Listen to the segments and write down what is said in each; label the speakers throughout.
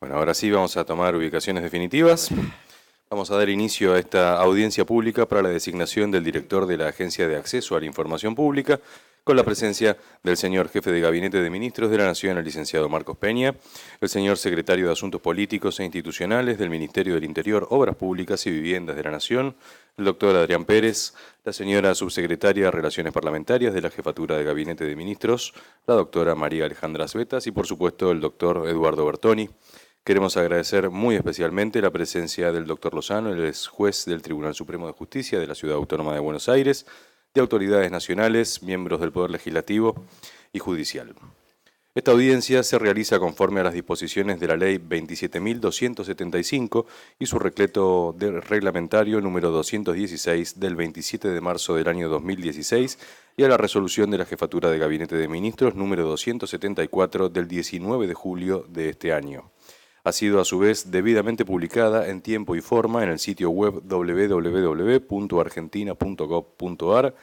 Speaker 1: Bueno, ahora sí vamos a tomar ubicaciones definitivas. Vamos a dar inicio a esta audiencia pública para la designación del director de la Agencia de Acceso a la Información Pública, con la presencia del señor jefe de Gabinete de Ministros de la Nación, el licenciado Marcos Peña, el señor secretario de Asuntos Políticos e Institucionales del Ministerio del Interior, Obras Públicas y Viviendas de la Nación, el doctor Adrián Pérez, la señora subsecretaria de Relaciones Parlamentarias de la Jefatura de Gabinete de Ministros, la doctora María Alejandra Svetas y, por supuesto, el doctor Eduardo Bertoni. Queremos agradecer muy especialmente la presencia del doctor Lozano, el ex juez del Tribunal Supremo de Justicia de la Ciudad Autónoma de Buenos Aires, de autoridades nacionales, miembros del Poder Legislativo y Judicial. Esta audiencia se realiza conforme a las disposiciones de la Ley 27.275 y su decreto reglamentario número 216 del 27 de marzo del año 2016 y a la resolución de la Jefatura de Gabinete de Ministros número 274 del 19 de julio de este año. Ha sido a su vez debidamente publicada en tiempo y forma en el sitio web www.argentina.gov.ar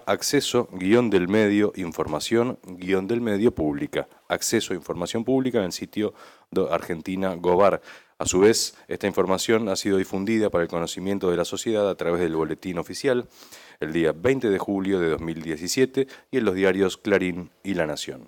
Speaker 1: /acceso-del-medio-información-del-medio pública. Acceso a información pública en el sitio de Argentina Gobar. A su vez, esta información ha sido difundida para el conocimiento de la sociedad a través del boletín oficial el día 20 de julio de 2017 y en los diarios Clarín y La Nación.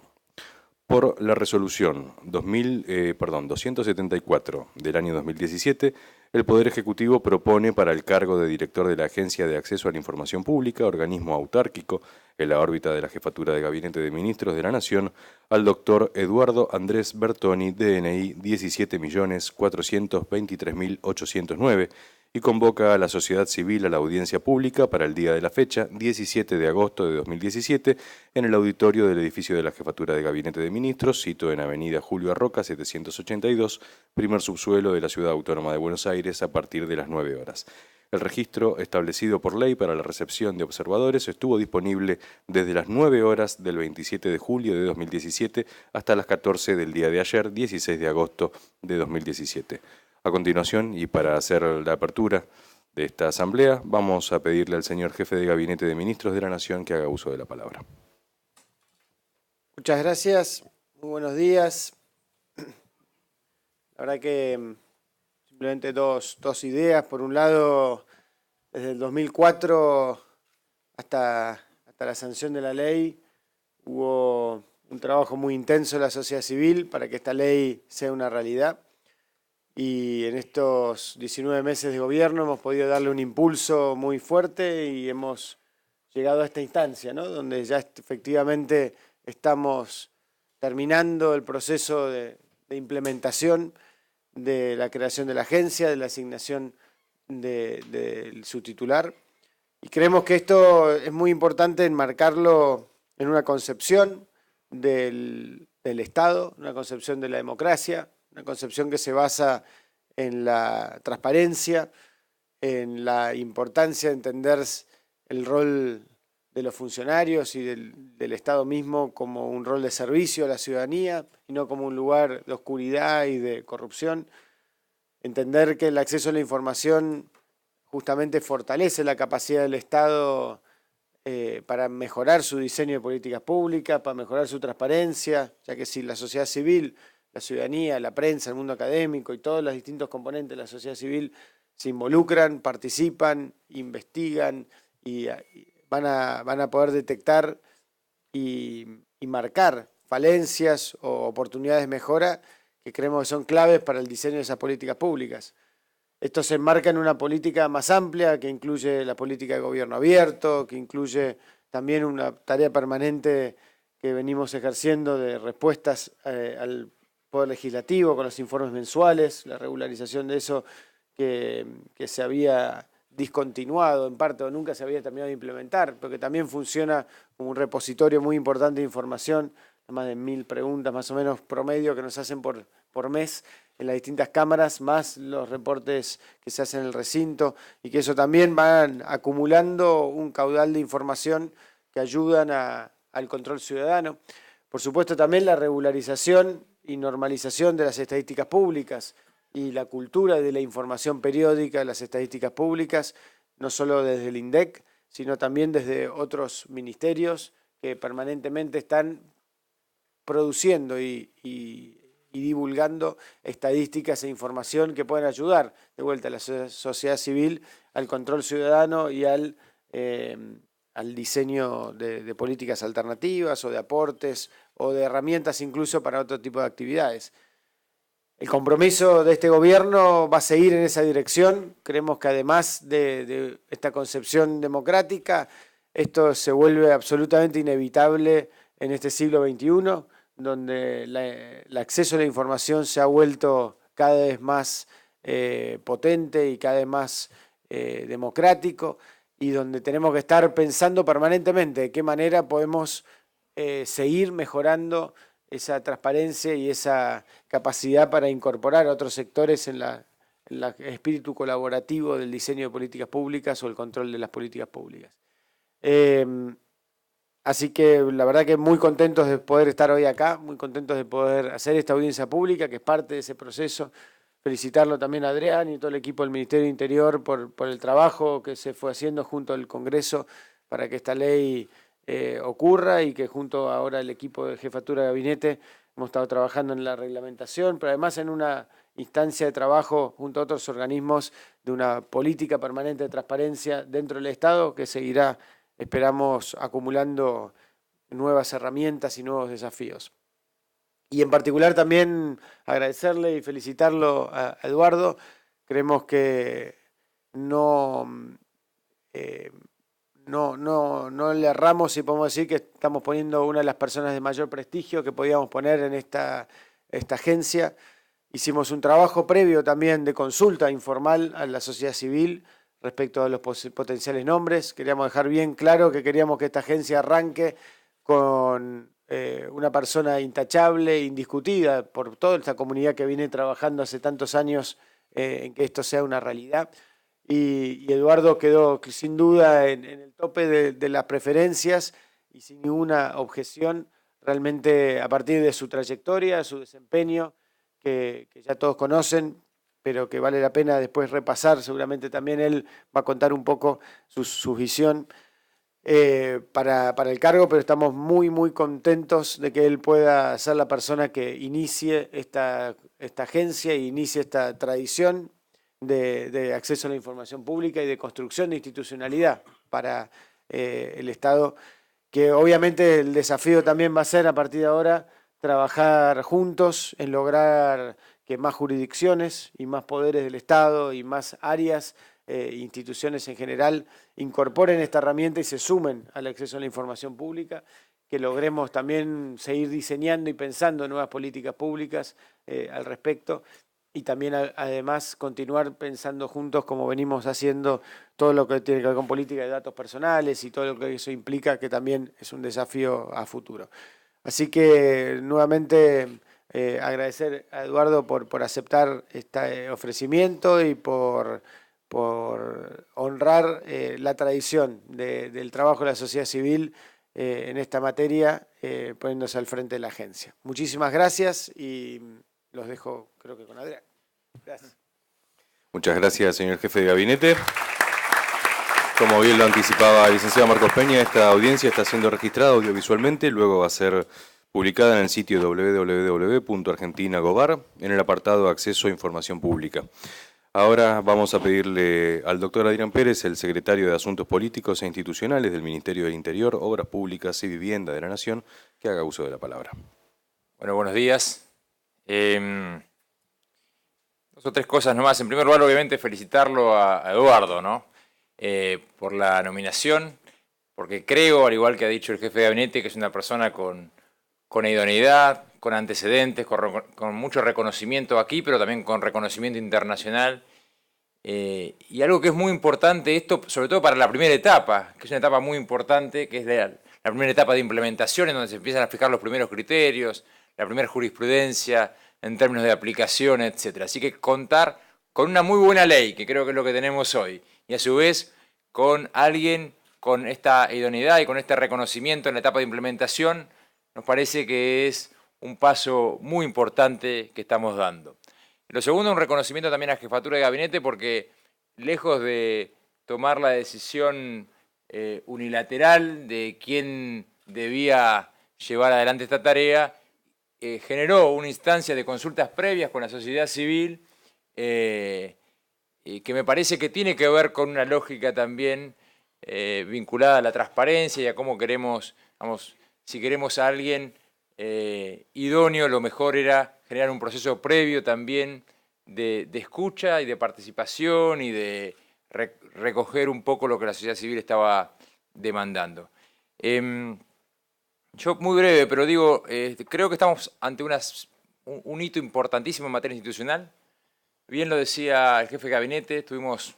Speaker 1: Por la resolución 274 del año 2017, el Poder Ejecutivo propone para el cargo de director de la Agencia de Acceso a la Información Pública, organismo autárquico en la órbita de la Jefatura de Gabinete de Ministros de la Nación, al doctor Eduardo Andrés Bertoni, DNI 17.423.809, y convoca a la sociedad civil a la audiencia pública para el día de la fecha, 17 de agosto de 2017, en el auditorio del edificio de la Jefatura de Gabinete de Ministros, sito en Avenida Julio Arroca, 782, primer subsuelo de la Ciudad Autónoma de Buenos Aires, a partir de las 9 horas. El registro establecido por ley para la recepción de observadores estuvo disponible desde las 9 horas del 27 de julio de 2017 hasta las 14 del día de ayer, 16 de agosto de 2017. A continuación, y para hacer la apertura de esta asamblea, vamos a pedirle al señor jefe de Gabinete de Ministros de la Nación que haga uso de la palabra.
Speaker 2: Muchas gracias, muy buenos días. La verdad que simplemente dos ideas. Por un lado, desde el 2004 hasta la sanción de la ley, hubo un trabajo muy intenso de la sociedad civil para que esta ley sea una realidad. Y en estos 19 meses de gobierno hemos podido darle un impulso muy fuerte y hemos llegado a esta instancia, ¿no? Donde ya efectivamente estamos terminando el proceso de implementación de la creación de la agencia, de la asignación de su titular. Y creemos que esto es muy importante enmarcarlo en una concepción del Estado, una concepción de la democracia, una concepción que se basa en la transparencia, en la importancia de entender el rol de los funcionarios y del Estado mismo como un rol de servicio a la ciudadanía y no como un lugar de oscuridad y de corrupción. Entender que el acceso a la información justamente fortalece la capacidad del Estado para mejorar su diseño de políticas públicas, para mejorar su transparencia, ya que si la sociedad civil, la ciudadanía, la prensa, el mundo académico y todos los distintos componentes de la sociedad civil se involucran, participan, investigan y van a poder detectar y marcar falencias o oportunidades de mejora que creemos que son claves para el diseño de esas políticas públicas. Esto se enmarca en una política más amplia que incluye la política de gobierno abierto, que incluye también una tarea permanente que venimos ejerciendo de respuestas al Poder Legislativo con los informes mensuales, la regularización de eso que se había discontinuado en parte o nunca se había terminado de implementar, pero que también funciona como un repositorio muy importante de información, más de 1000 preguntas más o menos promedio que nos hacen por mes en las distintas cámaras, más los reportes que se hacen en el recinto, y que eso también van acumulando un caudal de información que ayudan al control ciudadano. Por supuesto también la regularización y normalización de las estadísticas públicas y la cultura de la información periódica de las estadísticas públicas, no solo desde el INDEC, sino también desde otros ministerios que permanentemente están produciendo y y divulgando estadísticas e información que pueden ayudar de vuelta a la sociedad civil al control ciudadano y al diseño de políticas alternativas o de aportes o de herramientas incluso para otro tipo de actividades. El compromiso de este gobierno va a seguir en esa dirección. Creemos que además de esta concepción democrática, esto se vuelve absolutamente inevitable en este siglo XXI, donde el acceso a la información se ha vuelto cada vez más potente y cada vez más democrático, y donde tenemos que estar pensando permanentemente de qué manera podemos seguir mejorando esa transparencia y esa capacidad para incorporar a otros sectores en el espíritu colaborativo del diseño de políticas públicas o el control de las políticas públicas. Así que la verdad que muy contentos de poder estar hoy acá, muy contentos de poder hacer esta audiencia pública, que es parte de ese proceso. Felicitarlo también a Adrián y todo el equipo del Ministerio del Interior por el trabajo que se fue haciendo junto al Congreso para que esta ley ocurra, y que junto ahora el equipo de Jefatura de Gabinete hemos estado trabajando en la reglamentación, pero además en una instancia de trabajo junto a otros organismos de una política permanente de transparencia dentro del Estado que seguirá, esperamos, acumulando nuevas herramientas y nuevos desafíos. Y en particular también agradecerle y felicitarlo a Eduardo. Creemos que no le erramos y podemos decir que estamos poniendo una de las personas de mayor prestigio que podíamos poner en esta agencia. Hicimos un trabajo previo también de consulta informal a la sociedad civil respecto a los potenciales nombres. Queríamos dejar bien claro que queríamos que esta agencia arranque con una persona intachable, indiscutida por toda esta comunidad que viene trabajando hace tantos años en que esto sea una realidad. Y Eduardo quedó sin duda en el tope de las preferencias y sin ninguna objeción, realmente a partir de su trayectoria, su desempeño, que ya todos conocen, pero que vale la pena después repasar. Seguramente también él va a contar un poco su visión para el cargo, pero estamos muy, muy contentos de que él pueda ser la persona que inicie esta agencia e inicie esta tradición de acceso a la información pública y de construcción de institucionalidad para el Estado, que obviamente el desafío también va a ser a partir de ahora trabajar juntos en lograr que más jurisdicciones y más poderes del Estado y más áreas, instituciones en general, incorporen esta herramienta y se sumen al acceso a la información pública, que logremos también seguir diseñando y pensando nuevas políticas públicas al respecto, y también además continuar pensando juntos, como venimos haciendo, todo lo que tiene que ver con política de datos personales y todo lo que eso implica, que también es un desafío a futuro. Así que nuevamente agradecer a Eduardo por aceptar este ofrecimiento y por honrar la tradición del trabajo de la sociedad civil en esta materia, poniéndose al frente de la agencia. Muchísimas gracias y los dejo, creo que con Adrián. Gracias.
Speaker 1: Muchas gracias, señor jefe de gabinete. Como bien lo anticipaba el licenciado Marcos Peña, esta audiencia está siendo registrada audiovisualmente, luego va a ser publicada en el sitio www.argentinagobar en el apartado Acceso a Información Pública. Ahora vamos a pedirle al doctor Adrián Pérez, el secretario de Asuntos Políticos e Institucionales del Ministerio del Interior, Obras Públicas y Vivienda de la Nación, que haga uso de la palabra.
Speaker 3: Bueno, buenos días. Dos o tres cosas nomás. En primer lugar, obviamente, felicitarlo a Eduardo, ¿no? Por la nominación, porque creo, al igual que ha dicho el jefe de gabinete, que es una persona con idoneidad, con antecedentes, con mucho reconocimiento aquí, pero también con reconocimiento internacional. Y algo que es muy importante, esto sobre todo para la primera etapa, que es una etapa muy importante, que es la primera etapa de implementación, en donde se empiezan a fijar los primeros criterios, la primera jurisprudencia en términos de aplicación, etc. Así que contar con una muy buena ley, que creo que es lo que tenemos hoy, y a su vez con alguien con esta idoneidad y con este reconocimiento en la etapa de implementación, nos parece que es un paso muy importante que estamos dando. Lo segundo, un reconocimiento también a Jefatura de Gabinete, porque lejos de tomar la decisión unilateral de quién debía llevar adelante esta tarea, generó una instancia de consultas previas con la sociedad civil que me parece que tiene que ver con una lógica también vinculada a la transparencia y a cómo queremos, vamos, si queremos a alguien idóneo, lo mejor era generar un proceso previo también de escucha y de participación y de recoger un poco lo que la sociedad civil estaba demandando. Yo muy breve, pero digo, creo que estamos ante un hito importantísimo en materia institucional. Bien lo decía el jefe de gabinete, estuvimos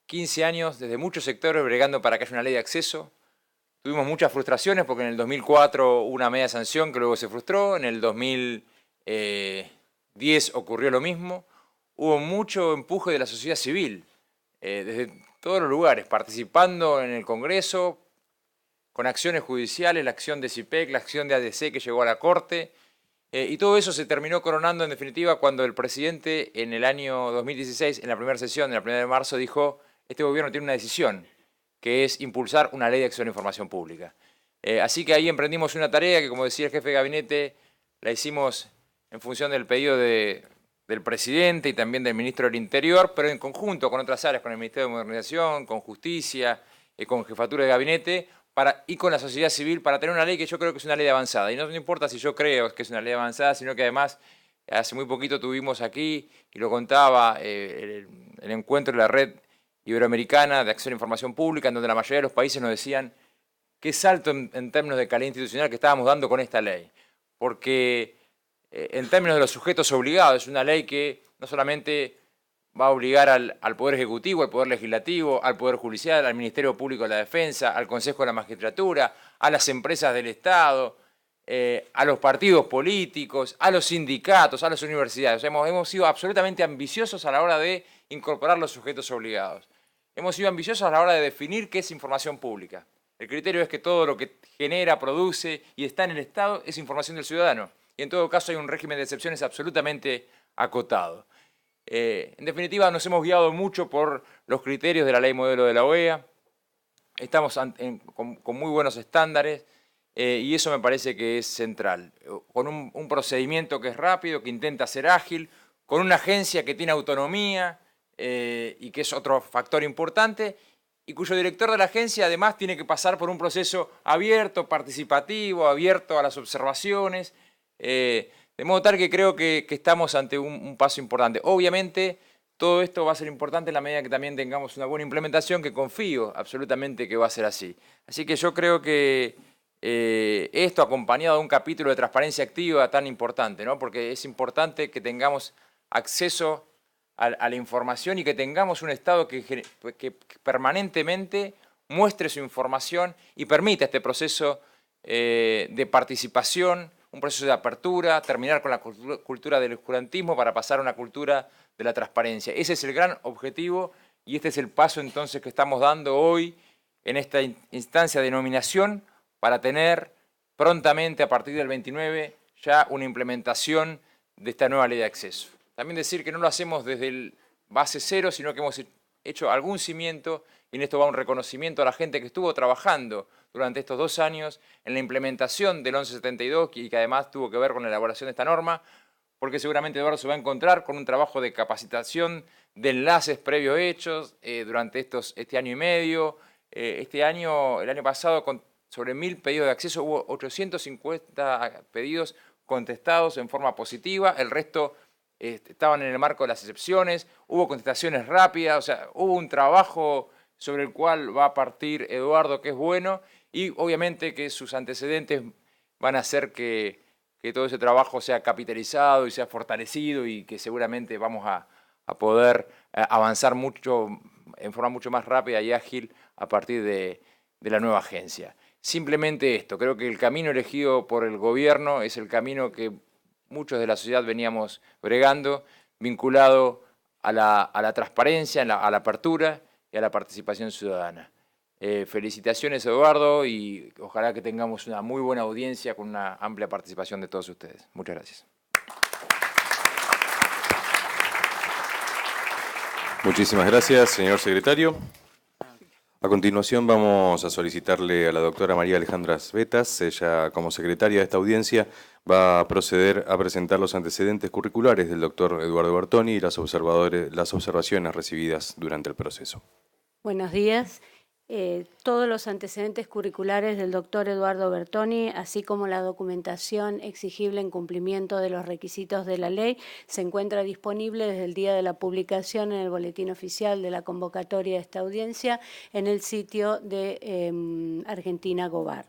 Speaker 3: 15 años desde muchos sectores bregando para que haya una ley de acceso. Tuvimos muchas frustraciones porque en el 2004 hubo una media sanción que luego se frustró, en el 2010 ocurrió lo mismo. Hubo mucho empuje de la sociedad civil, desde todos los lugares, participando en el Congreso, con acciones judiciales, la acción de CIPEC, la acción de ADC que llegó a la Corte, y todo eso se terminó coronando en definitiva cuando el presidente en el año 2016, en la primera sesión, en la 1 de marzo, dijo: este gobierno tiene una decisión, que es impulsar una ley de acceso a la información pública. Así que ahí emprendimos una tarea que, como decía el jefe de gabinete, la hicimos en función del pedido del presidente y también del ministro del Interior, pero en conjunto con otras áreas, con el Ministerio de Modernización, con Justicia, con Jefatura de Gabinete, y con la sociedad civil, para tener una ley que yo creo que es una ley avanzada. Y no importa si yo creo que es una ley avanzada, sino que además hace muy poquito tuvimos aquí, y lo contaba, el encuentro de la Red Iberoamericana de Acceso a la Información Pública, en donde la mayoría de los países nos decían qué salto en términos de calidad institucional que estábamos dando con esta ley. Porque en términos de los sujetos obligados, es una ley que no solamente va a obligar al Poder Ejecutivo, al Poder Legislativo, al Poder Judicial, al Ministerio Público de la Defensa, al Consejo de la Magistratura, a las empresas del Estado, a los partidos políticos, a los sindicatos, a las universidades. O sea, hemos sido absolutamente ambiciosos a la hora de incorporar los sujetos obligados. Hemos sido ambiciosos a la hora de definir qué es información pública. El criterio es que todo lo que genera, produce y está en el Estado es información del ciudadano. Y en todo caso hay un régimen de excepciones absolutamente acotado. En definitiva, nos hemos guiado mucho por los criterios de la ley modelo de la OEA. Estamos con muy buenos estándares y eso me parece que es central. Con un procedimiento que es rápido, que intenta ser ágil, con una agencia que tiene autonomía y que es otro factor importante, y cuyo director de la agencia además tiene que pasar por un proceso abierto, participativo, abierto a las observaciones, de modo tal que creo que estamos ante un paso importante. Obviamente, todo esto va a ser importante en la medida que también tengamos una buena implementación, que confío absolutamente que va a ser así. Así que yo creo que esto acompañado de un capítulo de transparencia activa tan importante, ¿no? Porque es importante que tengamos acceso a la información y que tengamos un Estado que permanentemente muestre su información y permita este proceso de participación, un proceso de apertura, terminar con la cultura del oscurantismo para pasar a una cultura de la transparencia. Ese es el gran objetivo y este es el paso entonces que estamos dando hoy en esta instancia de nominación para tener prontamente, a partir del 29, ya una implementación de esta nueva ley de acceso. También decir que no lo hacemos desde el base cero, sino que hemos hecho algún cimiento, y en esto va un reconocimiento a la gente que estuvo trabajando durante estos 2 años en la implementación del 1172 y que además tuvo que ver con la elaboración de esta norma, porque seguramente Eduardo se va a encontrar con un trabajo de capacitación, de enlaces previos hechos durante este año y medio. El año pasado, sobre 1000 pedidos de acceso, hubo 850 pedidos contestados en forma positiva, el resto estaban en el marco de las excepciones, hubo contestaciones rápidas, o sea, hubo un trabajo sobre el cual va a partir Eduardo, que es bueno, y obviamente que sus antecedentes van a hacer que todo ese trabajo sea capitalizado y sea fortalecido y que seguramente vamos a poder avanzar en forma mucho más rápida y ágil a partir de la nueva agencia. Simplemente esto, creo que el camino elegido por el gobierno es el camino que muchos de la sociedad veníamos bregando, vinculado a la transparencia, a la apertura y a la participación ciudadana. Felicitaciones, Eduardo, y ojalá que tengamos una muy buena audiencia con una amplia participación de todos ustedes. Muchas gracias.
Speaker 1: Muchísimas gracias, señor secretario. A continuación vamos a solicitarle a la doctora María Alejandra Svetas, ella como secretaria de esta audiencia va a proceder a presentar los antecedentes curriculares del doctor Eduardo Bertoni y las observaciones recibidas durante el proceso.
Speaker 4: Buenos días. Todos los antecedentes curriculares del doctor Eduardo Bertoni, así como la documentación exigible en cumplimiento de los requisitos de la ley, se encuentra disponible desde el día de la publicación en el Boletín Oficial de la convocatoria de esta audiencia en el sitio de Argentina Gobar.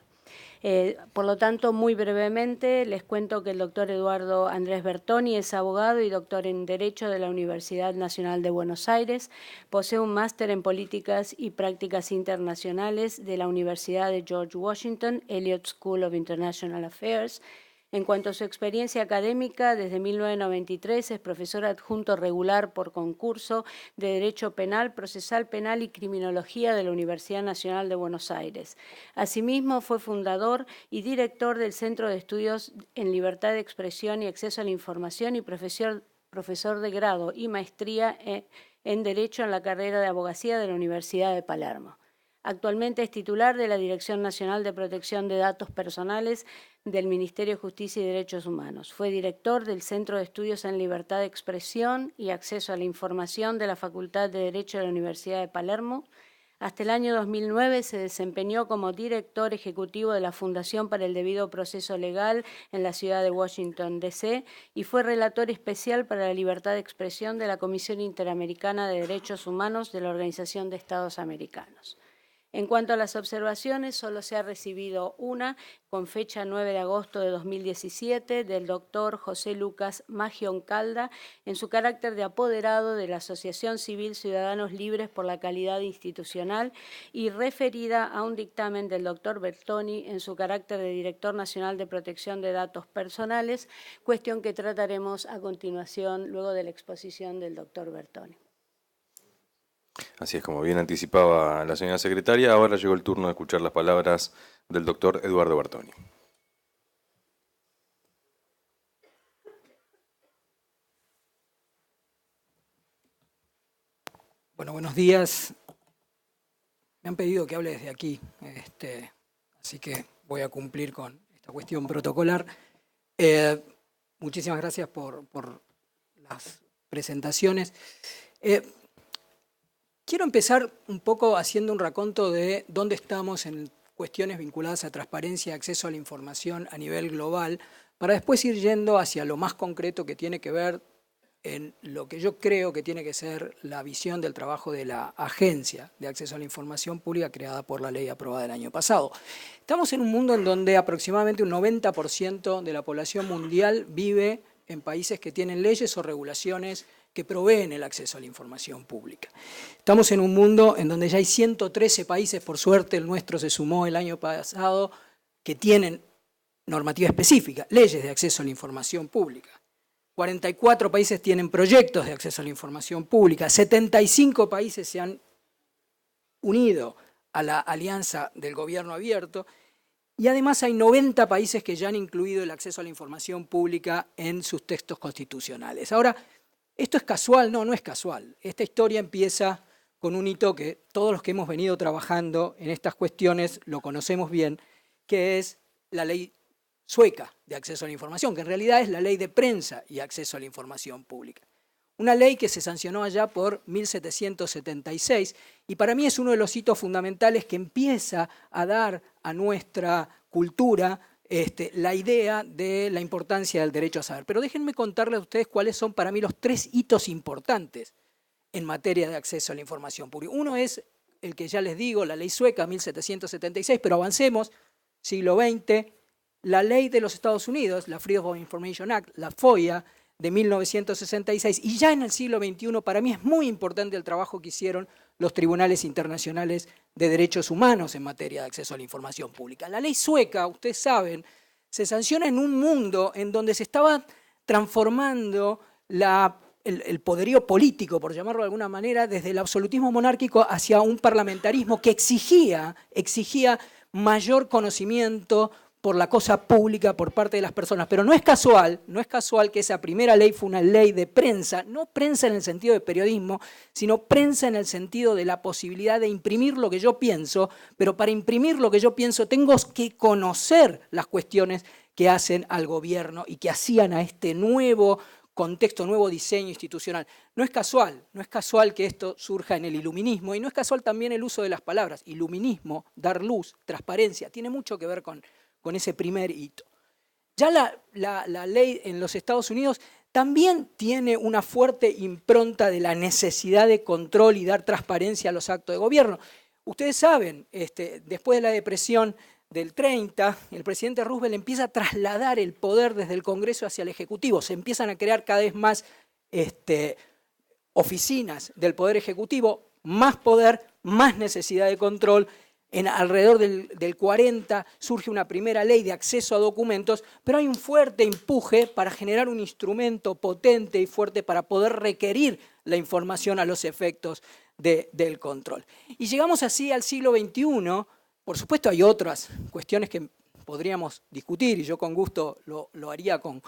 Speaker 4: Por lo tanto, muy brevemente, les cuento que el doctor Eduardo Andrés Bertoni es abogado y doctor en Derecho de la Universidad Nacional de Buenos Aires. Posee un máster en Políticas y Prácticas Internacionales de la Universidad de George Washington, Elliott School of International Affairs. En cuanto a su experiencia académica, desde 1993 es profesor adjunto regular por concurso de Derecho Penal, Procesal Penal y Criminología de la Universidad Nacional de Buenos Aires. Asimismo, fue fundador y director del Centro de Estudios en Libertad de Expresión y Acceso a la Información y profesor de grado y maestría en Derecho en la carrera de Abogacía de la Universidad de Palermo. Actualmente es titular de la Dirección Nacional de Protección de Datos Personales del Ministerio de Justicia y Derechos Humanos. Fue director del Centro de Estudios en Libertad de Expresión y Acceso a la Información de la Facultad de Derecho de la Universidad de Palermo. Hasta el año 2009 se desempeñó como director ejecutivo de la Fundación para el Debido Proceso Legal en la ciudad de Washington, D.C. y fue relator especial para la libertad de expresión de la Comisión Interamericana de Derechos Humanos de la Organización de Estados Americanos. En cuanto a las observaciones, solo se ha recibido una, con fecha 9 de agosto de 2017, del doctor José Lucas Magioncalda, en su carácter de apoderado de la Asociación Civil Ciudadanos Libres por la Calidad Institucional y referida a un dictamen del doctor Bertoni en su carácter de Director Nacional de Protección de Datos Personales, cuestión que trataremos a continuación luego de la exposición del doctor Bertoni.
Speaker 1: Así es, como bien anticipaba la señora secretaria, ahora llegó el turno de escuchar las palabras del doctor Eduardo Bertoni.
Speaker 5: Bueno, buenos días. Me han pedido que hable desde aquí, así que voy a cumplir con esta cuestión protocolar. Muchísimas gracias por las presentaciones. Quiero empezar un poco haciendo un raconto de dónde estamos en cuestiones vinculadas a transparencia y acceso a la información a nivel global, para después ir yendo hacia lo más concreto que tiene que ver en lo que yo creo que tiene que ser la visión del trabajo de la Agencia de Acceso a la Información Pública creada por la ley aprobada el año pasado. Estamos en un mundo en donde aproximadamente un 90% de la población mundial vive en países que tienen leyes o regulaciones que proveen el acceso a la información pública. Estamos en un mundo en donde ya hay 113 países, por suerte el nuestro se sumó el año pasado, que tienen normativa específica, leyes de acceso a la información pública. 44 países tienen proyectos de acceso a la información pública, 75 países se han unido a la alianza del gobierno abierto y además hay 90 países que ya han incluido el acceso a la información pública en sus textos constitucionales. Ahora, ¿esto es casual? No, no es casual. Esta historia empieza con un hito que todos los que hemos venido trabajando en estas cuestiones lo conocemos bien, que es la ley sueca de acceso a la información, que en realidad es la ley de prensa y acceso a la información pública. Una ley que se sancionó allá por 1776 y para mí es uno de los hitos fundamentales que empieza a dar a nuestra cultura la idea de la importancia del derecho a saber. Pero déjenme contarles a ustedes cuáles son para mí los 3 hitos importantes en materia de acceso a la información pública. Uno es el que ya les digo, la ley sueca, 1776, pero avancemos, siglo XX, la ley de los Estados Unidos, la Freedom of Information Act, la FOIA, de 1966, y ya en el siglo XXI para mí es muy importante el trabajo que hicieron los tribunales internacionales de derechos humanos en materia de acceso a la información pública. La ley sueca, ustedes saben, se sanciona en un mundo en donde se estaba transformando el poderío político, por llamarlo de alguna manera, desde el absolutismo monárquico hacia un parlamentarismo que exigía mayor conocimiento por la cosa pública por parte de las personas. Pero no es casual que esa primera ley fue una ley de prensa, no prensa en el sentido de periodismo, sino prensa en el sentido de la posibilidad de imprimir lo que yo pienso, pero para imprimir lo que yo pienso tengo que conocer las cuestiones que hacen al gobierno y que hacían a este nuevo contexto, nuevo diseño institucional. No es casual que esto surja en el iluminismo y no es casual también el uso de las palabras. Iluminismo, dar luz, transparencia, tiene mucho que ver con ese primer hito. Ya la ley en los Estados Unidos también tiene una fuerte impronta de la necesidad de control y dar transparencia a los actos de gobierno. Ustedes saben, después de la depresión del 30, el presidente Roosevelt empieza a trasladar el poder desde el Congreso hacia el Ejecutivo. Se empiezan a crear cada vez más oficinas del Poder Ejecutivo, más poder, más necesidad de control. Alrededor del 40 surge una primera ley de acceso a documentos, pero hay un fuerte empuje para generar un instrumento potente y fuerte para poder requerir la información a los efectos del control. Y llegamos así al siglo XXI. Por supuesto hay otras cuestiones que podríamos discutir y yo con gusto lo haría con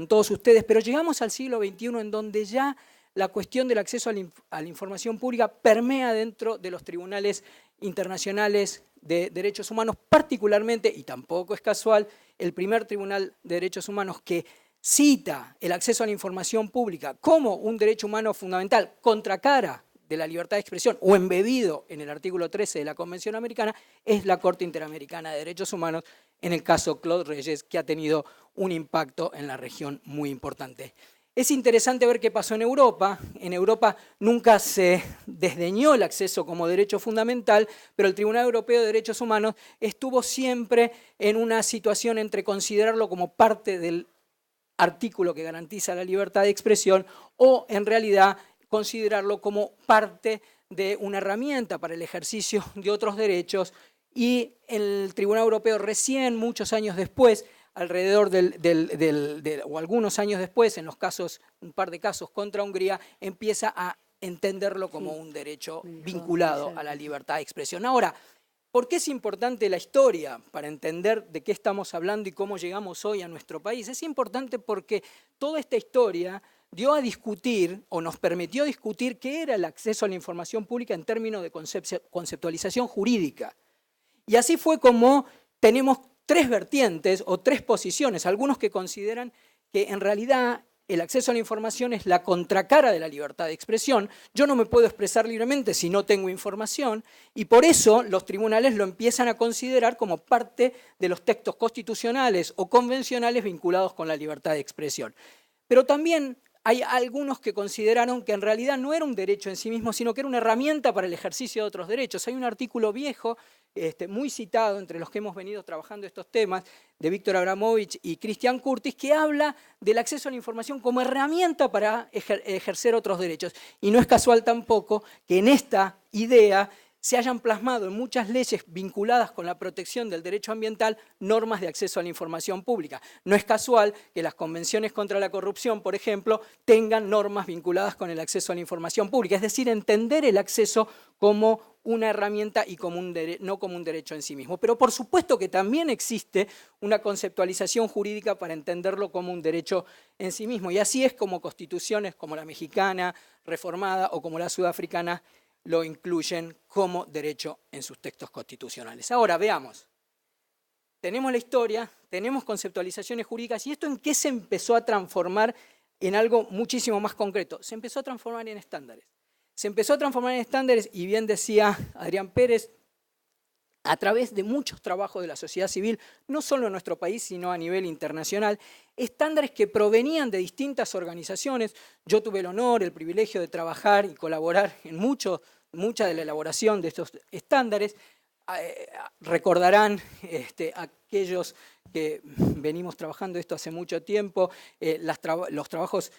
Speaker 5: todos ustedes, pero llegamos al siglo XXI en donde ya la cuestión del acceso a la información pública permea dentro de los tribunales internacionales de derechos humanos, particularmente, y tampoco es casual, el primer tribunal de derechos humanos que cita el acceso a la información pública como un derecho humano fundamental contracara de la libertad de expresión o embebido en el artículo 13 de la Convención Americana, es la Corte Interamericana de Derechos Humanos, en el caso Claude Reyes, que ha tenido un impacto en la región muy importante. Es interesante ver qué pasó en Europa. En Europa nunca se desdeñó el acceso como derecho fundamental, pero el Tribunal Europeo de Derechos Humanos estuvo siempre en una situación entre considerarlo como parte del artículo que garantiza la libertad de expresión o, en realidad, considerarlo como parte de una herramienta para el ejercicio de otros derechos, y el Tribunal Europeo recién, muchos años después, alrededor o algunos años después, en los casos, un par de casos contra Hungría, empieza a entenderlo como un derecho vinculado a la libertad de expresión. Ahora, ¿por qué es importante la historia para entender de qué estamos hablando y cómo llegamos hoy a nuestro país? Es importante porque toda esta historia dio a discutir o nos permitió discutir qué era el acceso a la información pública en términos de conceptualización jurídica. Y así fue como tenemos tres vertientes o tres posiciones. Algunos que consideran que en realidad el acceso a la información es la contracara de la libertad de expresión. Yo no me puedo expresar libremente si no tengo información y por eso los tribunales lo empiezan a considerar como parte de los textos constitucionales o convencionales vinculados con la libertad de expresión. Pero también hay algunos que consideraron que en realidad no era un derecho en sí mismo, sino que era una herramienta para el ejercicio de otros derechos. Hay un artículo viejo, muy citado entre los que hemos venido trabajando estos temas, de Víctor Abramovich y Christian Curtis, que habla del acceso a la información como herramienta para ejercer otros derechos. Y no es casual tampoco que en esta idea se hayan plasmado en muchas leyes vinculadas con la protección del derecho ambiental normas de acceso a la información pública. No es casual que las convenciones contra la corrupción, por ejemplo, tengan normas vinculadas con el acceso a la información pública, es decir, entender el acceso como una herramienta y no como un derecho en sí mismo. Pero por supuesto que también existe una conceptualización jurídica para entenderlo como un derecho en sí mismo. Y así es como constituciones como la mexicana, reformada, o como la sudafricana, lo incluyen como derecho en sus textos constitucionales. Ahora, veamos. Tenemos la historia, tenemos conceptualizaciones jurídicas, ¿y esto en qué se empezó a transformar en algo muchísimo más concreto? Se empezó a transformar en estándares. Se empezó a transformar en estándares, y bien decía Adrián Pérez, a través de muchos trabajos de la sociedad civil, no solo en nuestro país, sino a nivel internacional, estándares que provenían de distintas organizaciones. Yo tuve el honor, el privilegio de trabajar y colaborar en mucha de la elaboración de estos estándares. Recordarán aquellos que venimos trabajando esto hace mucho tiempo, los trabajos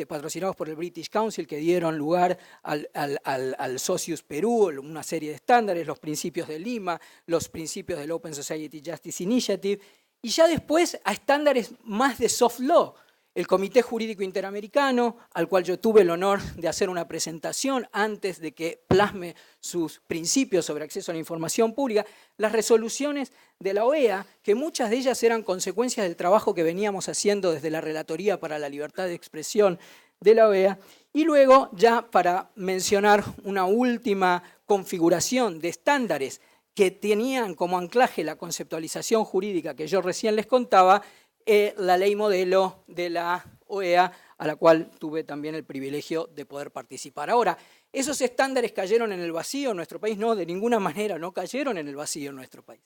Speaker 5: patrocinados por el British Council que dieron lugar al Socius Perú, una serie de estándares, los principios de Lima, los principios del Open Society Justice Initiative, y ya después a estándares más de soft law. El Comité Jurídico Interamericano, al cual yo tuve el honor de hacer una presentación antes de que plasme sus principios sobre acceso a la información pública, las resoluciones de la OEA, que muchas de ellas eran consecuencias del trabajo que veníamos haciendo desde la Relatoría para la Libertad de Expresión de la OEA, y luego ya para mencionar una última configuración de estándares que tenían como anclaje la conceptualización jurídica que yo recién les contaba, la ley modelo de la OEA, a la cual tuve también el privilegio de poder participar. Ahora, ¿esos estándares cayeron en el vacío en nuestro país? No, de ninguna manera no cayeron en el vacío en nuestro país.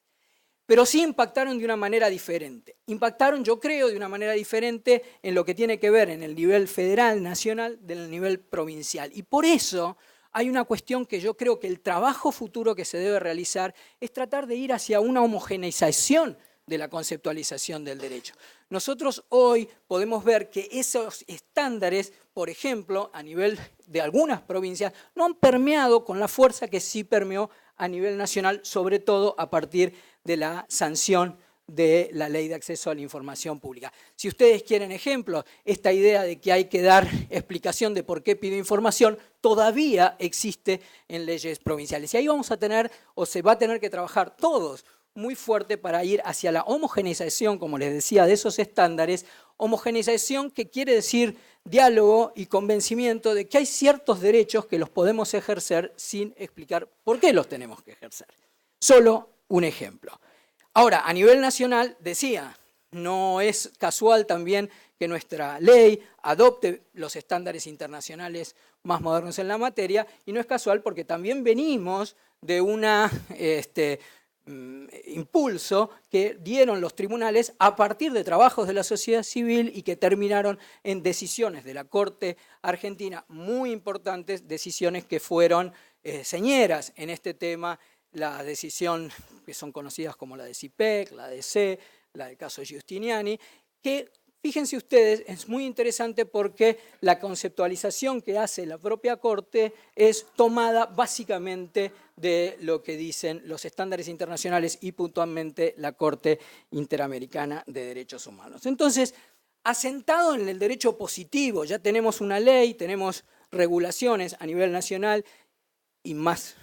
Speaker 5: Pero sí impactaron de una manera diferente. Impactaron, yo creo, de una manera diferente en lo que tiene que ver en el nivel federal, nacional, del nivel provincial. Y por eso hay una cuestión que yo creo que el trabajo futuro que se debe realizar es tratar de ir hacia una homogeneización de la conceptualización del derecho. Nosotros hoy podemos ver que esos estándares, por ejemplo, a nivel de algunas provincias, no han permeado con la fuerza que sí permeó a nivel nacional, sobre todo a partir de la sanción de la Ley de Acceso a la Información Pública. Si ustedes quieren ejemplos, esta idea de que hay que dar explicación de por qué pido información todavía existe en leyes provinciales. Y ahí vamos a tener, o se va a tener que trabajar todos muy fuerte para ir hacia la homogeneización, como les decía, de esos estándares, homogeneización que quiere decir diálogo y convencimiento de que hay ciertos derechos que los podemos ejercer sin explicar por qué los tenemos que ejercer. Solo un ejemplo. Ahora, a nivel nacional, decía, no es casual también que nuestra ley adopte los estándares internacionales más modernos en la materia, y no es casual porque también venimos de una impulso que dieron los tribunales a partir de trabajos de la sociedad civil y que terminaron en decisiones de la Corte Argentina muy importantes, decisiones que fueron señeras en este tema, la decisión que son conocidas como la de CIPEC, la de C, la del caso Giustiniani, que fíjense ustedes, es muy interesante porque la conceptualización que hace la propia Corte es tomada básicamente de lo que dicen los estándares internacionales y puntualmente la Corte Interamericana de Derechos Humanos. Entonces, asentado en el derecho positivo, ya tenemos una ley, tenemos regulaciones a nivel nacional y más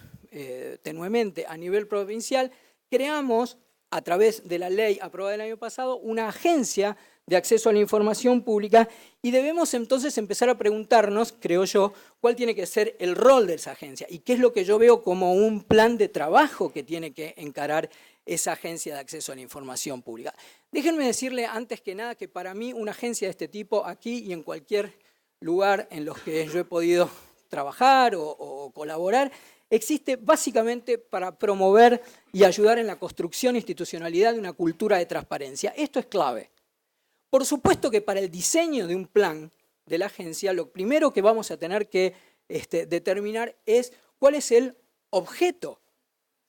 Speaker 5: tenuemente a nivel provincial, creamos a través de la ley aprobada el año pasado una agencia de acceso a la información pública y debemos entonces empezar a preguntarnos, creo yo, cuál tiene que ser el rol de esa agencia y qué es lo que yo veo como un plan de trabajo que tiene que encarar esa agencia de acceso a la información pública. Déjenme decirle antes que nada que para mí una agencia de este tipo aquí y en cualquier lugar en los que yo he podido trabajar o colaborar, existe básicamente para promover y ayudar en la construcción e institucionalidad de una cultura de transparencia. Esto es clave. Por supuesto que para el diseño de un plan de la agencia, lo primero que vamos a tener que determinar es cuál es el objeto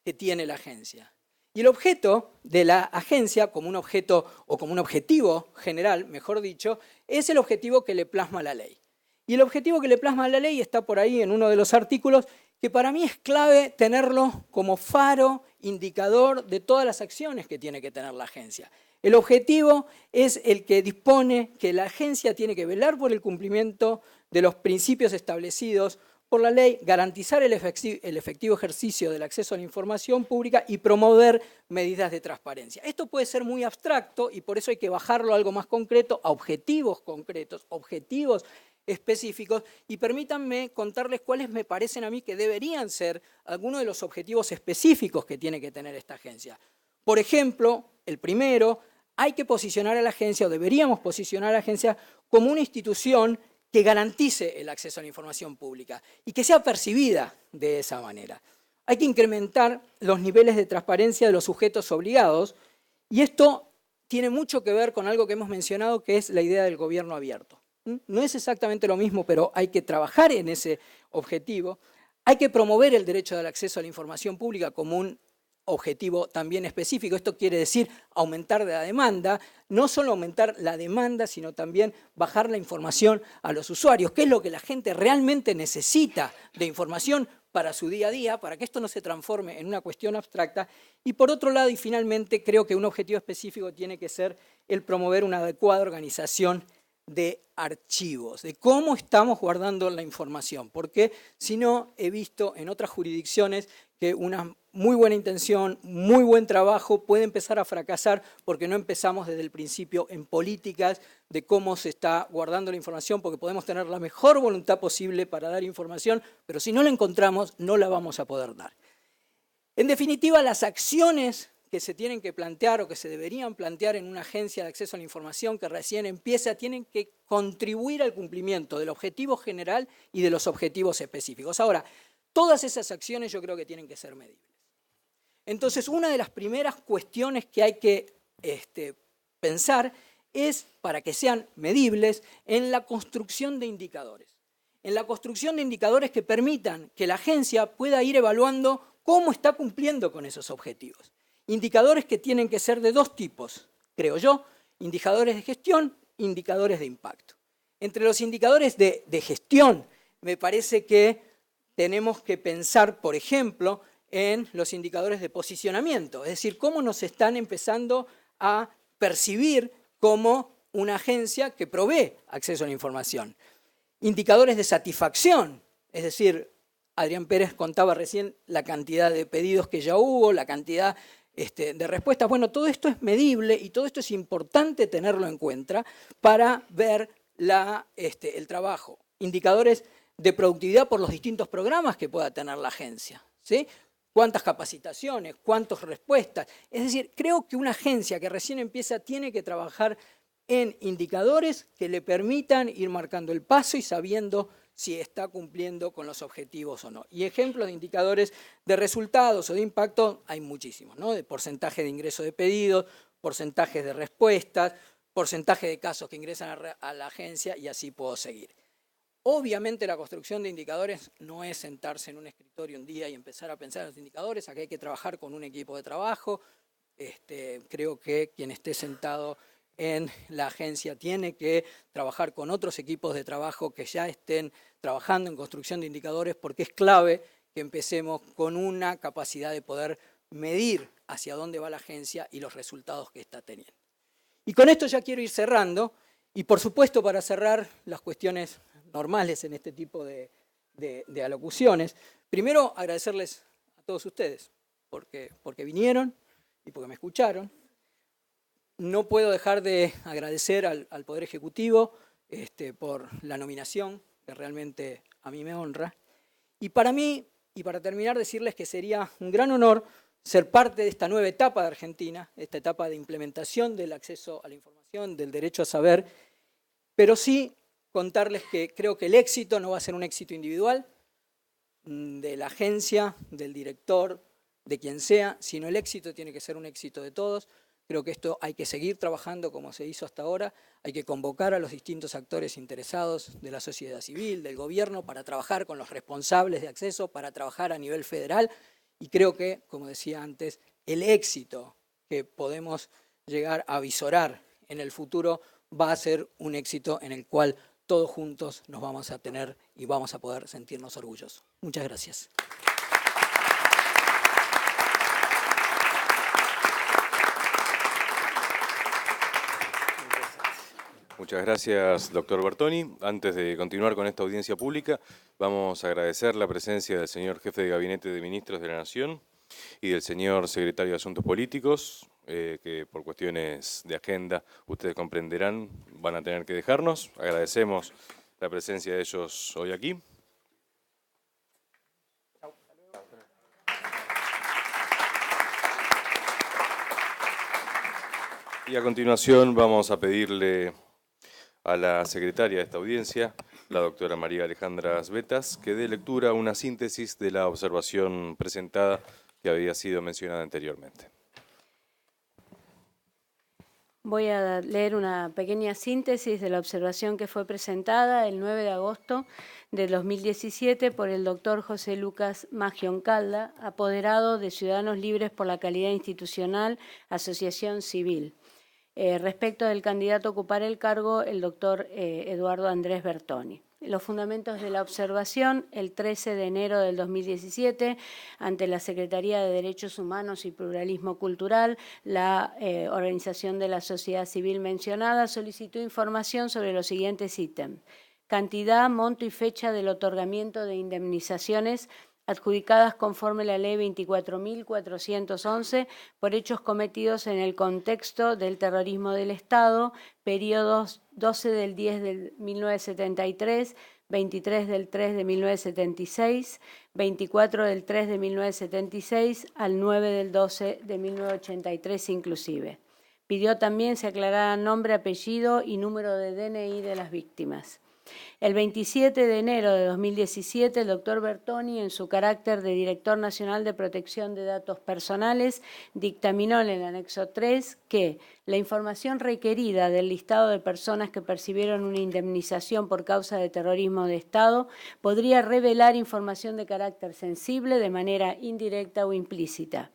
Speaker 5: que tiene la agencia. Y el objeto de la agencia, como un objeto o como un objetivo general, mejor dicho, es el objetivo que le plasma la ley. Y el objetivo que le plasma la ley está por ahí en uno de los artículos, que para mí es clave tenerlo como faro, indicador de todas las acciones que tiene que tener la agencia. El objetivo es el que dispone que la agencia tiene que velar por el cumplimiento de los principios establecidos por la ley, garantizar el efectivo ejercicio del acceso a la información pública y promover medidas de transparencia. Esto puede ser muy abstracto y por eso hay que bajarlo a algo más concreto, a objetivos concretos, objetivos específicos, y permítanme contarles cuáles me parecen a mí que deberían ser algunos de los objetivos específicos que tiene que tener esta agencia. Por ejemplo, el primero, hay que posicionar a la agencia, o deberíamos posicionar a la agencia, como una institución que garantice el acceso a la información pública y que sea percibida de esa manera. Hay que incrementar los niveles de transparencia de los sujetos obligados, y esto tiene mucho que ver con algo que hemos mencionado, que es la idea del gobierno abierto. No es exactamente lo mismo, pero hay que trabajar en ese objetivo. Hay que promover el derecho al acceso a la información pública como un objetivo también específico. Esto quiere decir aumentar la demanda, no solo aumentar la demanda, sino también bajar la información a los usuarios, que es lo que la gente realmente necesita de información para su día a día, para que esto no se transforme en una cuestión abstracta. Y por otro lado, y finalmente, creo que un objetivo específico tiene que ser el promover una adecuada organización de archivos, de cómo estamos guardando la información, porque si no, he visto en otras jurisdicciones que una muy buena intención, muy buen trabajo puede empezar a fracasar porque no empezamos desde el principio en políticas de cómo se está guardando la información, porque podemos tener la mejor voluntad posible para dar información, pero si no la encontramos, no la vamos a poder dar. En definitiva, las acciones que se tienen que plantear o que se deberían plantear en una agencia de acceso a la información que recién empieza, tienen que contribuir al cumplimiento del objetivo general y de los objetivos específicos. Ahora, todas esas acciones yo creo que tienen que ser medibles. Entonces, una de las primeras cuestiones que hay que pensar es, para que sean medibles, en la construcción de indicadores. En la construcción de indicadores que permitan que la agencia pueda ir evaluando cómo está cumpliendo con esos objetivos. Indicadores que tienen que ser de dos tipos, creo yo: indicadores de gestión, indicadores de impacto. Entre los indicadores de gestión, me parece que tenemos que pensar, por ejemplo, en los indicadores de posicionamiento, es decir, cómo nos están empezando a percibir como una agencia que provee acceso a la información. Indicadores de satisfacción, es decir, Adrián Pérez contaba recién la cantidad de pedidos que ya hubo, la cantidad de respuestas. Bueno, todo esto es medible y todo esto es importante tenerlo en cuenta para ver el trabajo. Indicadores de productividad por los distintos programas que pueda tener la agencia, ¿sí? Cuántas capacitaciones, cuántas respuestas. Es decir, creo que una agencia que recién empieza tiene que trabajar en indicadores que le permitan ir marcando el paso y sabiendo si está cumpliendo con los objetivos o no. Y ejemplos de indicadores de resultados o de impacto hay muchísimos, ¿no? De porcentaje de ingreso de pedidos, porcentajes de respuestas, porcentaje de casos que ingresan a la agencia, y así puedo seguir. Obviamente la construcción de indicadores no es sentarse en un escritorio un día y empezar a pensar en los indicadores. Aquí hay que trabajar con un equipo de trabajo. Creo que quien esté sentado en la agencia tiene que trabajar con otros equipos de trabajo que ya estén trabajando en construcción de indicadores, porque es clave que empecemos con una capacidad de poder medir hacia dónde va la agencia y los resultados que está teniendo. Y con esto ya quiero ir cerrando, y por supuesto, para cerrar las cuestiones normales en este tipo de alocuciones, primero agradecerles a todos ustedes porque vinieron y porque me escucharon. No puedo dejar de agradecer al Poder Ejecutivo por la nominación, que realmente a mí me honra. Y para mí, y para terminar, decirles que sería un gran honor ser parte de esta nueva etapa de Argentina, esta etapa de implementación del acceso a la información, del derecho a saber, pero sí contarles que creo que el éxito no va a ser un éxito individual de la agencia, del director, de quien sea, sino el éxito tiene que ser un éxito de todos. Creo que esto hay que seguir trabajando como se hizo hasta ahora, hay que convocar a los distintos actores interesados de la sociedad civil, del gobierno, para trabajar con los responsables de acceso, para trabajar a nivel federal, y creo que, como decía antes, el éxito que podemos llegar a visorar en el futuro va a ser un éxito en el cual todos juntos nos vamos a tener y vamos a poder sentirnos orgullosos. Muchas gracias.
Speaker 1: Muchas gracias, doctor Bertoni. Antes de continuar con esta audiencia pública, vamos a agradecer la presencia del señor jefe de Gabinete de Ministros de la Nación y del señor secretario de Asuntos Políticos, que por cuestiones de agenda, ustedes comprenderán, van a tener que dejarnos. Agradecemos la presencia de ellos hoy aquí. Y a continuación vamos a pedirle a la secretaria de esta audiencia, la doctora María Alejandra Asbetas, que dé lectura a una síntesis de la observación presentada que había sido mencionada anteriormente.
Speaker 4: Voy a leer una pequeña síntesis de la observación que fue presentada el 9 de agosto de 2017 por el doctor José Lucas Magioncalda, apoderado de Ciudadanos Libres por la Calidad Institucional, Asociación Civil. Respecto del candidato a ocupar el cargo, el doctor Eduardo Andrés Bertoni. los fundamentos de la observación, el 13 de enero del 2017, ante la Secretaría de Derechos Humanos y Pluralismo Cultural, la organización de la sociedad civil mencionada solicitó información sobre los siguientes ítems: cantidad, monto y fecha del otorgamiento de indemnizaciones adjudicadas conforme a la Ley 24.411 por hechos cometidos en el contexto del terrorismo del Estado, periodos 12 del 10 de 1973, 23 del 3 de 1976, 24 del 3 de 1976 al 9 del 12 de 1983 inclusive. Pidió también se aclararan nombre, apellido y número de DNI de las víctimas. El 27 de enero de 2017, el doctor Bertoni, en su carácter de Director Nacional de Protección de Datos Personales, dictaminó en el anexo 3 que la información requerida del listado de personas que percibieron una indemnización por causa de terrorismo de Estado podría revelar información de carácter sensible de manera indirecta o implícita,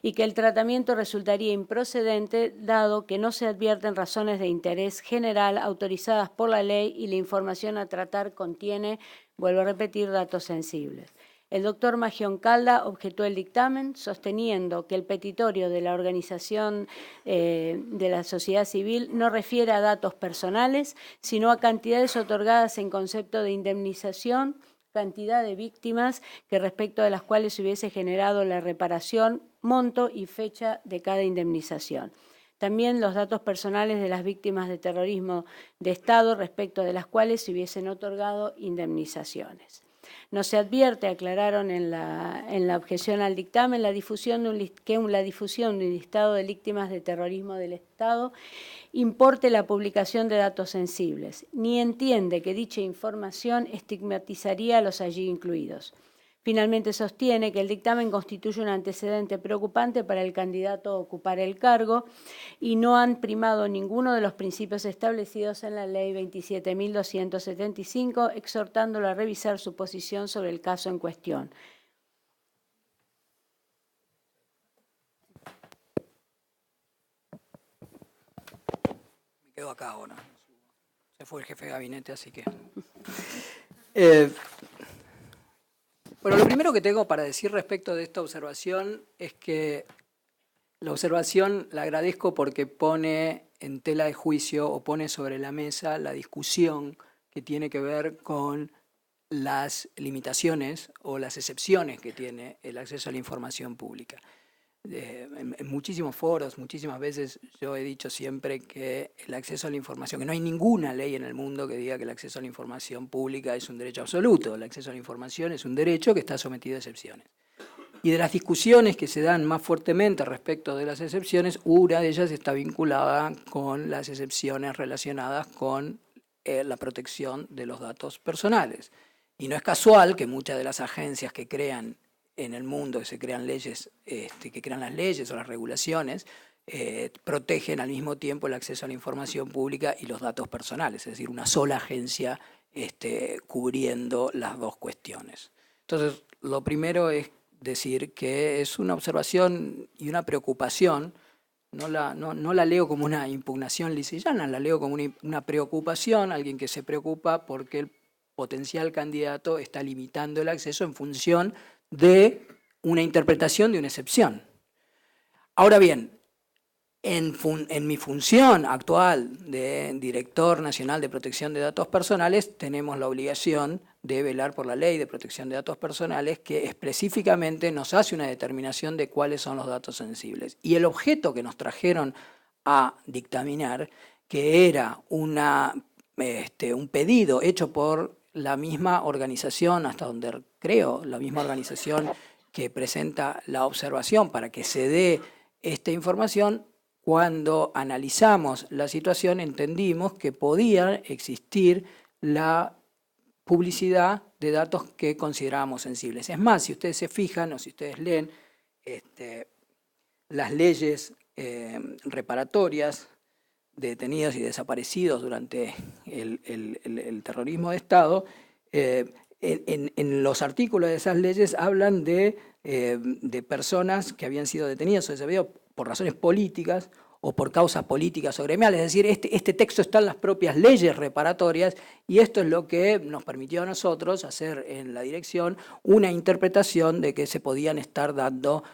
Speaker 4: y que el tratamiento resultaría improcedente dado que no se advierten razones de interés general autorizadas por la ley y la información a tratar contiene, vuelvo a repetir, datos sensibles. El doctor Magión Calda objetó el dictamen sosteniendo que el petitorio de la organización de la sociedad civil no refiere a datos personales, sino a cantidades otorgadas en concepto de indemnización, cantidad de víctimas que respecto de las cuales se hubiese generado la reparación, monto y fecha de cada indemnización. También los datos personales de las víctimas de terrorismo de Estado respecto de las cuales se hubiesen otorgado indemnizaciones. No se advierte, aclararon en la objeción al dictamen, la difusión de un listado de víctimas de terrorismo del Estado importe la publicación de datos sensibles, ni entiende que dicha información estigmatizaría a los allí incluidos. Finalmente sostiene que el dictamen constituye un antecedente preocupante para el candidato a ocupar el cargo y no han primado ninguno de los principios establecidos en la Ley 27.275, exhortándolo a revisar su posición sobre el caso en cuestión.
Speaker 5: Me quedo acá ahora. Se fue el jefe de gabinete, así que... Bueno, lo primero que tengo para decir respecto de esta observación es que la observación la agradezco porque pone en tela de juicio o pone sobre la mesa la discusión que tiene que ver con las limitaciones o las excepciones que tiene el acceso a la información pública. En muchísimos foros, muchísimas veces yo he dicho siempre que el acceso a la información, que no hay ninguna ley en el mundo que diga que el acceso a la información pública es un derecho absoluto. El acceso a la información es un derecho que está sometido a excepciones. Y de las discusiones que se dan más fuertemente respecto de las excepciones, una de ellas está vinculada con las excepciones relacionadas con la protección de los datos personales. Y no es casual que muchas de las agencias que crean en el mundo, que se crean leyes, que crean las leyes o las regulaciones, protegen al mismo tiempo el acceso a la información pública y los datos personales, es decir, una sola agencia cubriendo las dos cuestiones. Entonces, lo primero es decir que es una observación y una preocupación, no la leo como una impugnación lisillana, la leo como una preocupación, alguien que se preocupa porque el potencial candidato está limitando el acceso en función de una interpretación de una excepción. Ahora bien, en mi función actual de Director Nacional de Protección de Datos Personales, tenemos la obligación de velar por la Ley de Protección de Datos Personales que específicamente nos hace una determinación de cuáles son los datos sensibles. Y el objeto que nos trajeron a dictaminar, que era un pedido hecho por la misma organización, hasta donde creo, la misma organización que presenta la observación para que se dé esta información, cuando analizamos la situación entendimos que podía existir la publicidad de datos que considerábamos sensibles. Es más, si ustedes se fijan o si ustedes leen las leyes reparatorias de detenidos y desaparecidos durante el terrorismo de Estado, en los artículos de esas leyes hablan de personas que habían sido detenidas o desaparecidas por razones políticas o por causas políticas o gremiales. Es decir, este texto está en las propias leyes reparatorias y esto es lo que nos permitió a nosotros hacer en la dirección una interpretación de que se podían estar dando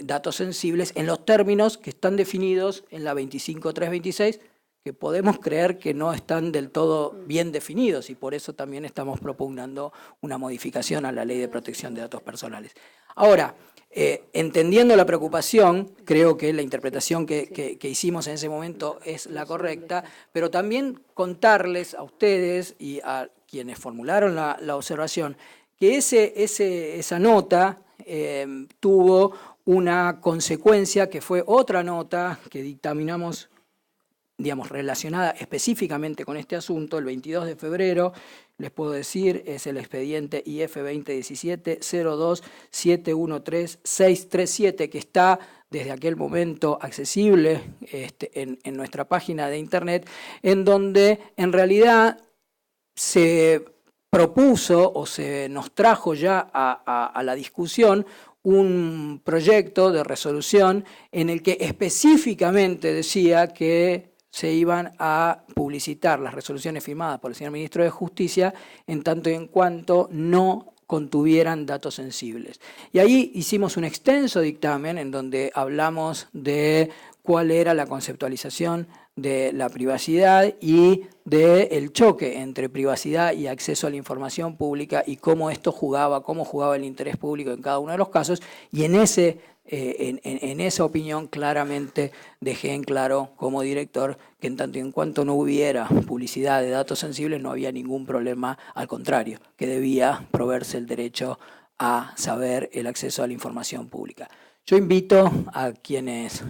Speaker 5: datos sensibles en los términos que están definidos en la 25.326, que podemos creer que no están del todo bien definidos y por eso también estamos propugnando una modificación a la Ley de Protección de Datos Personales. Ahora, entendiendo la preocupación, creo que la interpretación que hicimos en ese momento es la correcta, pero también contarles a ustedes y a quienes formularon la observación que esa nota tuvo una consecuencia que fue otra nota que dictaminamos, digamos, relacionada específicamente con este asunto, el 22 de febrero, les puedo decir, es el expediente IF 2017-02-713-637, que está desde aquel momento accesible en nuestra página de internet, en donde en realidad se propuso o se nos trajo ya a la discusión un proyecto de resolución en el que específicamente decía que se iban a publicitar las resoluciones firmadas por el señor Ministro de Justicia en tanto y en cuanto no contuvieran datos sensibles. Y ahí hicimos un extenso dictamen en donde hablamos de cuál era la conceptualización de la privacidad y del choque entre privacidad y acceso a la información pública y cómo esto cómo jugaba el interés público en cada uno de los casos, y en esa opinión claramente dejé en claro como director que en tanto y en cuanto no hubiera publicidad de datos sensibles no había ningún problema, al contrario, que debía proveerse el derecho a saber el acceso a la información pública. Yo invito a quienes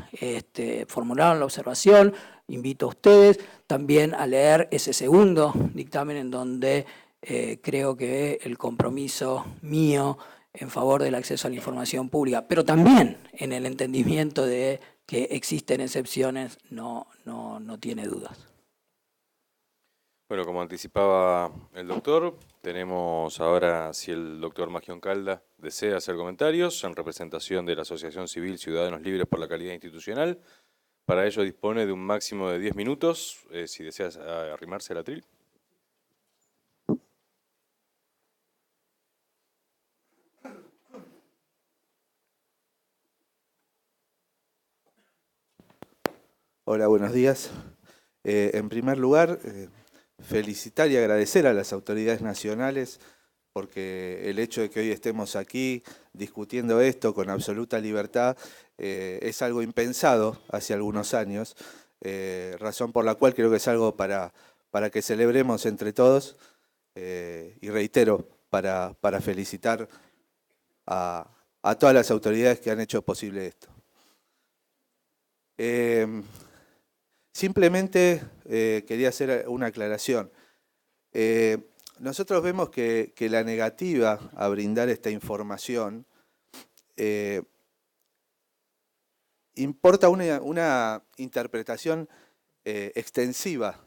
Speaker 5: formularon la observación, invito a ustedes también a leer ese segundo dictamen en donde creo que el compromiso mío en favor del acceso a la información pública, pero también en el entendimiento de que existen excepciones, no tiene dudas.
Speaker 1: Bueno, como anticipaba el doctor, tenemos ahora, si el doctor Magión Calda desea hacer comentarios, en representación de la Asociación Civil Ciudadanos Libres por la Calidad Institucional. Para ello dispone de un máximo de 10 minutos, si deseas arrimarse al atril.
Speaker 6: Hola, buenos días. En primer lugar, felicitar y agradecer a las autoridades nacionales porque el hecho de que hoy estemos aquí discutiendo esto con absoluta libertad es algo impensado hace algunos años, razón por la cual creo que es algo para que celebremos entre todos y reitero, para felicitar a todas las autoridades que han hecho posible esto. Simplemente quería hacer una aclaración. Nosotros vemos que la negativa a brindar esta información importa una interpretación extensiva,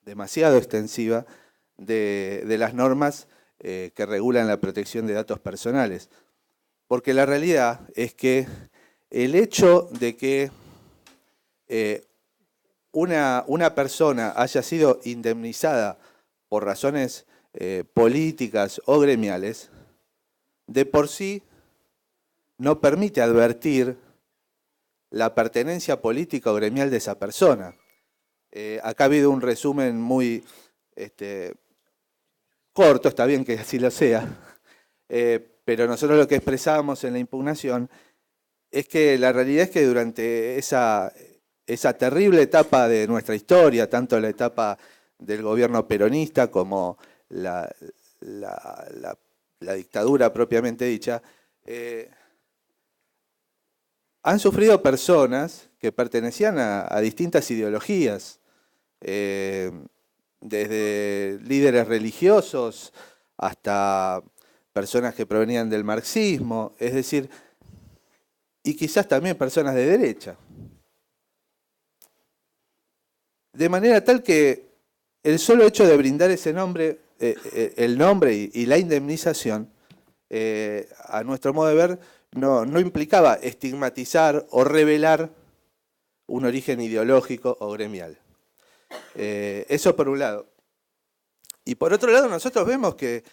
Speaker 6: demasiado extensiva, de las normas que regulan la protección de datos personales. Porque la realidad es que el hecho de que una persona haya sido indemnizada por razones políticas o gremiales, de por sí no permite advertir la pertenencia política o gremial de esa persona. Acá ha habido un resumen muy corto, está bien que así lo sea, pero nosotros lo que expresábamos en la impugnación es que la realidad es que durante esa terrible etapa de nuestra historia, tanto la etapa del gobierno peronista como la dictadura propiamente dicha, han sufrido personas que pertenecían a distintas ideologías, desde líderes religiosos hasta personas que provenían del marxismo, es decir, y quizás también personas de derecha. De manera tal que el solo hecho de brindar ese nombre, el nombre y la indemnización, a nuestro modo de ver, no implicaba estigmatizar o revelar un origen ideológico o gremial. Eso por un lado. Y por otro lado, nosotros vemos que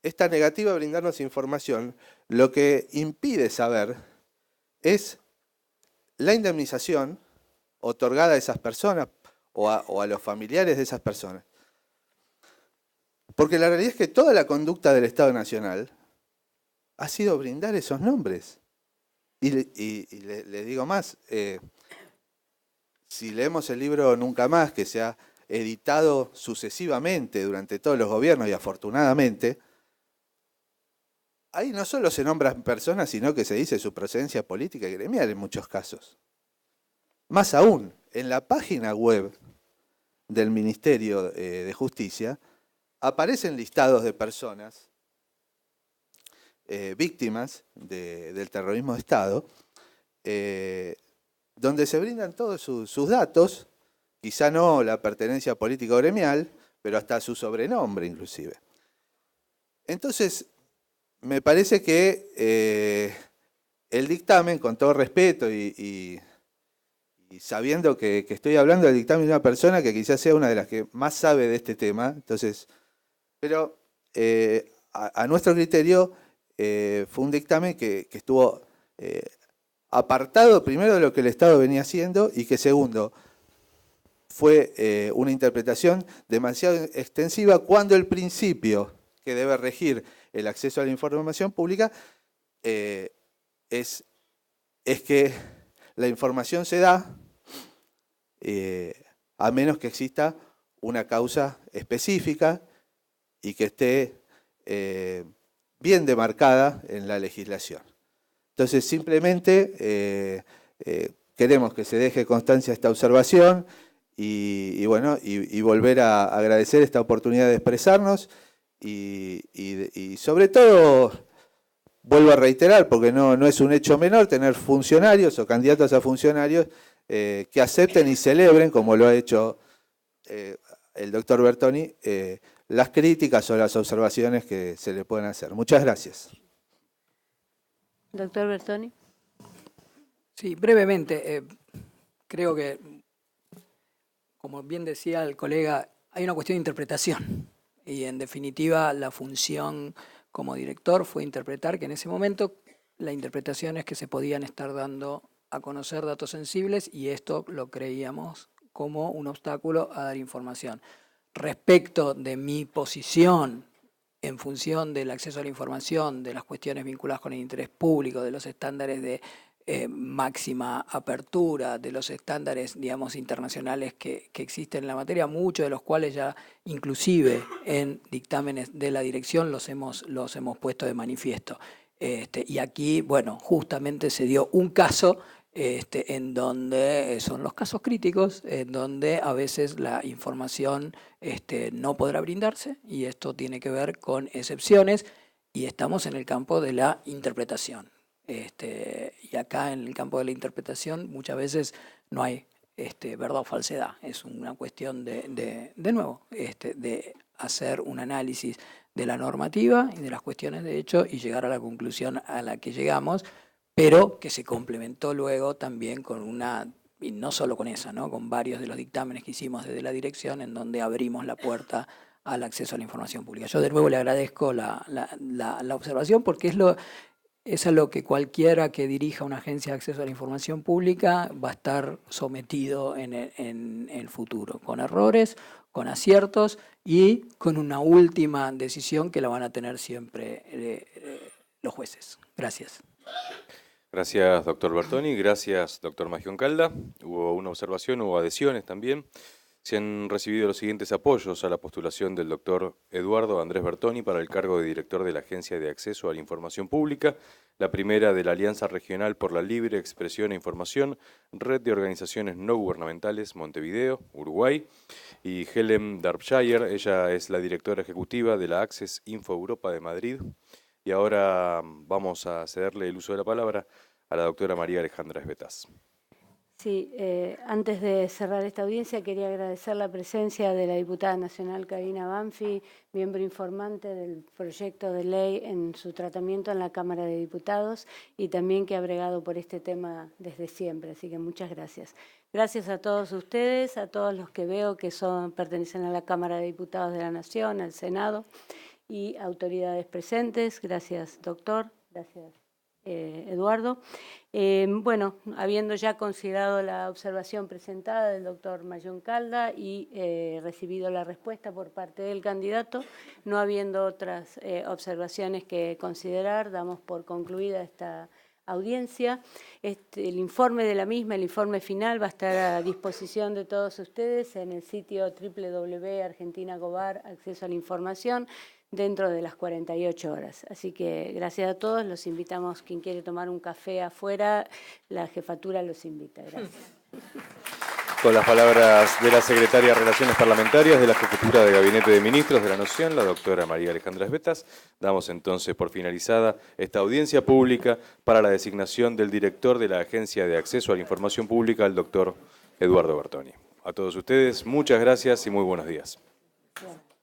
Speaker 6: esta negativa a brindarnos información lo que impide saber es la indemnización otorgada a esas personas o a los familiares de esas personas. Porque la realidad es que toda la conducta del Estado Nacional ha sido brindar esos nombres. Y le digo más, si leemos el libro Nunca Más, que se ha editado sucesivamente durante todos los gobiernos y afortunadamente, ahí no solo se nombran personas, sino que se dice su procedencia política y gremial en muchos casos. Más aún, en la página web del Ministerio de Justicia aparecen listados de personas víctimas del terrorismo de Estado, donde se brindan todos sus datos, quizá no la pertenencia política o gremial, pero hasta su sobrenombre inclusive. Entonces, me parece que el dictamen, con todo respeto y sabiendo que estoy hablando del dictamen de una persona que quizás sea una de las que más sabe de este tema, entonces, pero a nuestro criterio fue un dictamen que estuvo apartado primero de lo que el Estado venía haciendo y que segundo, fue una interpretación demasiado extensiva cuando el principio que debe regir el acceso a la información pública es que la información se da a menos que exista una causa específica y que esté bien demarcada en la legislación. Entonces, simplemente queremos que se deje constancia esta observación y volver a agradecer esta oportunidad de expresarnos y sobre todo, vuelvo a reiterar, porque no es un hecho menor tener funcionarios o candidatos a funcionarios que acepten y celebren, como lo ha hecho el doctor Bertoni, las críticas o las observaciones que se le pueden hacer. Muchas gracias.
Speaker 4: Doctor Bertoni.
Speaker 5: Sí, brevemente, creo que, como bien decía el colega, hay una cuestión de interpretación y en definitiva la función como director fue interpretar que en ese momento la interpretación es que se podían estar dando a conocer datos sensibles y esto lo creíamos como un obstáculo a dar información. Respecto de mi posición en función del acceso a la información, de las cuestiones vinculadas con el interés público, de los estándares de máxima apertura, de los estándares, digamos, internacionales que existen en la materia, muchos de los cuales ya inclusive en dictámenes de la dirección los hemos puesto de manifiesto. Y aquí, bueno, justamente se dio un caso en donde son los casos críticos, en donde a veces la información no podrá brindarse y esto tiene que ver con excepciones y estamos en el campo de la interpretación. Y acá en el campo de la interpretación muchas veces no hay verdad o falsedad, es una cuestión de nuevo, de hacer un análisis de la normativa y de las cuestiones de hecho y llegar a la conclusión a la que llegamos, pero que se complementó luego también con una, y no solo con esa, ¿no? Con varios de los dictámenes que hicimos desde la dirección en donde abrimos la puerta al acceso a la información pública. Yo de nuevo le agradezco la observación porque es a lo que cualquiera que dirija una agencia de acceso a la información pública va a estar sometido en el futuro, con errores, con aciertos y con una última decisión que la van a tener siempre los jueces. Gracias.
Speaker 1: Gracias, doctor Bertoni. Gracias, doctor Magioncalda. Hubo una observación, hubo adhesiones también. Se han recibido los siguientes apoyos a la postulación del doctor Eduardo Andrés Bertoni para el cargo de director de la Agencia de Acceso a la Información Pública, la primera de la Alianza Regional por la Libre Expresión e Información, Red de Organizaciones No Gubernamentales, Montevideo, Uruguay, y Helen Darbyshire, ella es la directora ejecutiva de la Access Info Europa de Madrid. Y ahora vamos a cederle el uso de la palabra a la doctora María Alejandra Esbetás.
Speaker 4: Sí, antes de cerrar esta audiencia quería agradecer la presencia de la diputada nacional Karina Banfi, miembro informante del proyecto de ley en su tratamiento en la Cámara de Diputados y también que ha bregado por este tema desde siempre, así que muchas gracias. Gracias a todos ustedes, a todos los que veo que pertenecen a la Cámara de Diputados de la Nación, al Senado y autoridades presentes. Gracias, doctor. Gracias. Eduardo. Bueno, habiendo ya considerado la observación presentada del doctor Mayón Calda y recibido la respuesta por parte del candidato, no habiendo otras observaciones que considerar, damos por concluida esta audiencia. El informe de la misma, el informe final, va a estar a disposición de todos ustedes en el sitio www.argentinagobar, acceso a la información, dentro de las 48 horas. Así que gracias a todos, los invitamos, quien quiere tomar un café afuera, la jefatura los invita. Gracias.
Speaker 1: Con las palabras de la Secretaria de Relaciones Parlamentarias de la Jefatura de Gabinete de Ministros de la Nación, la doctora María Alejandra Esbetas, damos entonces por finalizada esta audiencia pública para la designación del director de la Agencia de Acceso a la Información Pública, el doctor Eduardo Bertoni. A todos ustedes, muchas gracias y muy buenos días. Bien.